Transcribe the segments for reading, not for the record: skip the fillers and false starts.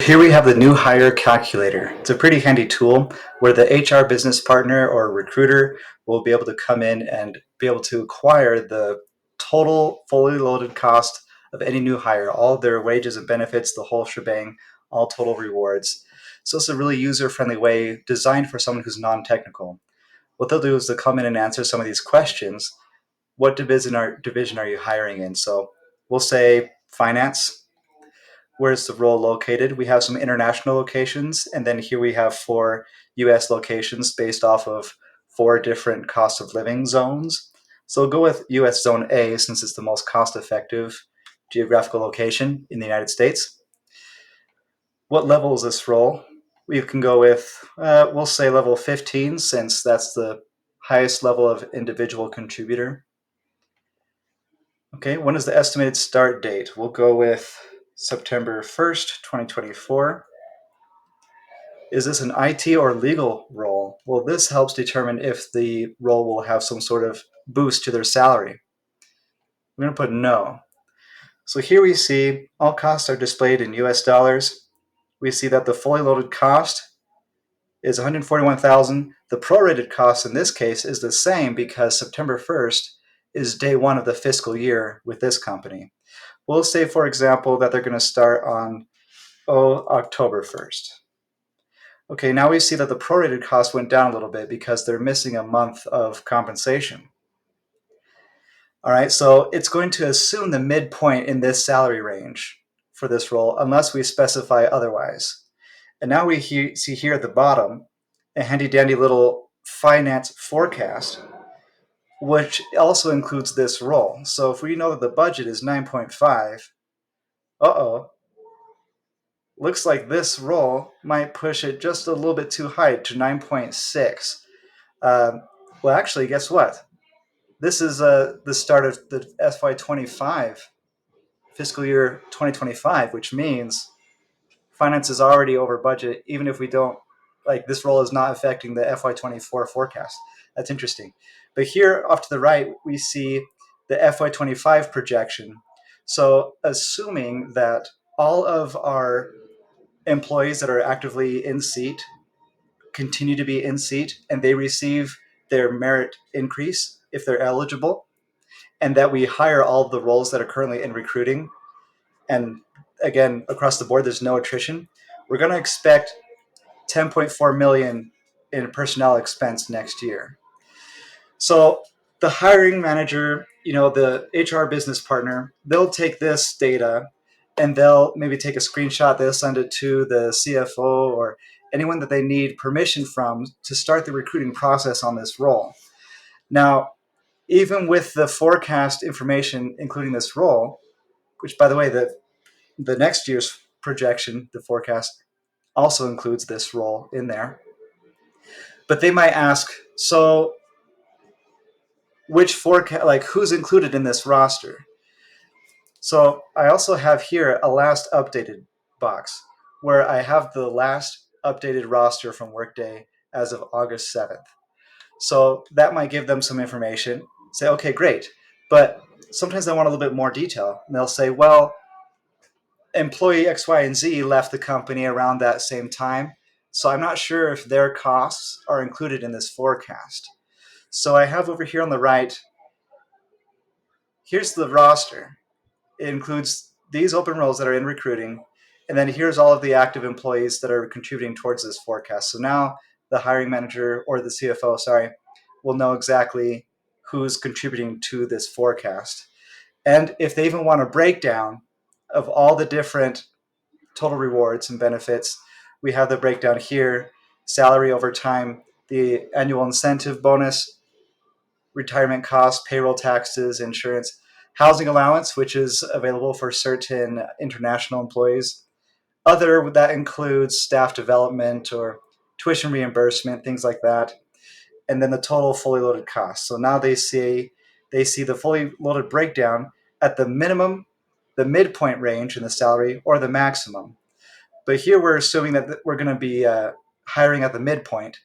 Here we have the new hire calculator. It's a pretty handy tool where the HR business partner or recruiter will be able to come in and be able to acquire the total fully loaded cost of any new hire, all of their wages and benefits, the whole shebang, all total rewards. So it's a really user-friendly way designed for someone who's non-technical. What they'll do is they'll come in and answer some of these questions. What division are you hiring in? So we'll say finance. Where's the role located? We have some international locations, and then here we have 4 US locations based off of 4 different cost of living zones. So we'll go with US Zone A since it's the most cost effective geographical location in the United States. What level is this role? We can go with, we'll say level 15 since that's the highest level of individual contributor. Okay, when is the estimated start date? We'll go with September 1st, 2024. Is this an IT or legal role? Well, this helps determine if the role will have some sort of boost to their salary. We're going to put no. So here we see all costs are displayed in US dollars. We see that the fully loaded cost is $141,000. The prorated cost in this case is the same because September 1st is day one of the fiscal year with this company. We'll say, for example, that they're going to start on October 1st. Okay, now we see that the prorated cost went down a little bit because they're missing a month of compensation. All right, so it's going to assume the midpoint in this salary range for this role unless we specify otherwise. And now we see here at the bottom a handy dandy little finance forecast, which also includes this role. So if we know that the budget is 9.5, looks like this role might push it just a little bit too high to 9.6. Well, actually, guess what? This is the start of the FY25, fiscal year 2025, which means finance is already over budget, even if we don't, like this role is not affecting the FY24 forecast. That's interesting. But here off to the right, we see the FY25 projection. So assuming that all of our employees that are actively in seat continue to be in seat and they receive their merit increase if they're eligible, and that we hire all of the roles that are currently in recruiting, and again across the board there's no attrition, we're going to expect 10.4 million in personnel expense next year. So the hiring manager, the HR business partner, they'll take this data and they'll maybe take a screenshot, they'll send it to the CFO or anyone that they need permission from to start the recruiting process on this role. Now, even with the forecast information, including this role, which by the way, the next year's projection, the forecast also includes this role in there. But they might ask, so which forecast, like who's included in this roster? So I also have here a last updated box where I have the last updated roster from Workday as of August 7th. So that might give them some information. Say, okay, great. But sometimes they want a little bit more detail. And they'll say, well, employee X, Y, and Z left the company around that same time. So I'm not sure if their costs are included in this forecast. So I have over here on the right, here's the roster. It includes these open roles that are in recruiting. And then here's all of the active employees that are contributing towards this forecast. So now the hiring manager or the CFO, will know exactly who's contributing to this forecast. And if they even want a breakdown of all the different total rewards and benefits, we have the breakdown here: salary over time, the annual incentive bonus, retirement costs, payroll taxes, insurance, housing allowance, which is available for certain international employees. Other, that includes staff development or tuition reimbursement, things like that. And then the total fully loaded cost. So now they see the fully loaded breakdown at the minimum, the midpoint range in the salary, or the maximum. But here we're assuming that we're going to be hiring at the midpoint.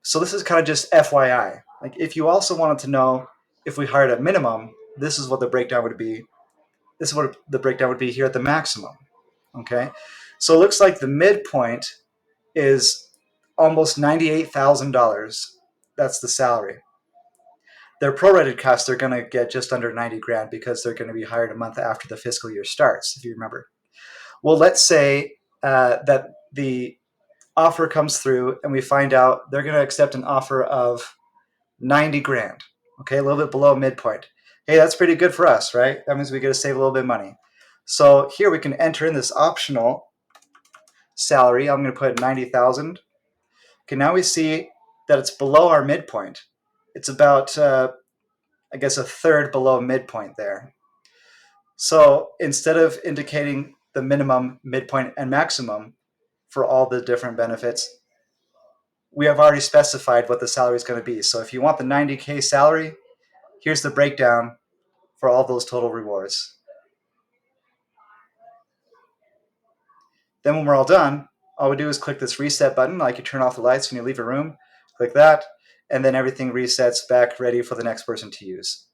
So this is kind of just FYI. Like if you also wanted to know if we hired at minimum, this is what the breakdown would be. This is what the breakdown would be here at the maximum. Okay. So it looks like the midpoint is almost $98,000. That's the salary. Their prorated costs, they're going to get just under 90 grand because they're going to be hired a month after the fiscal year starts, if you remember. Well, let's say that the offer comes through and we find out they're going to accept an offer of 90 grand. Okay, a little bit below midpoint. Hey, that's pretty good for us, right? That means we get to save a little bit of money. So here we can enter in this optional salary. I'm going to put 90,000. Okay, now we see that it's below our midpoint. It's about, I guess, a third below midpoint there. So instead of indicating the minimum, midpoint, and maximum for all the different benefits, we have already specified what the salary is going to be. So if you want the 90K salary, here's the breakdown for all those total rewards. Then when we're all done, all we do is click this reset button, like you turn off the lights when you leave a room, click that, and then everything resets back ready for the next person to use.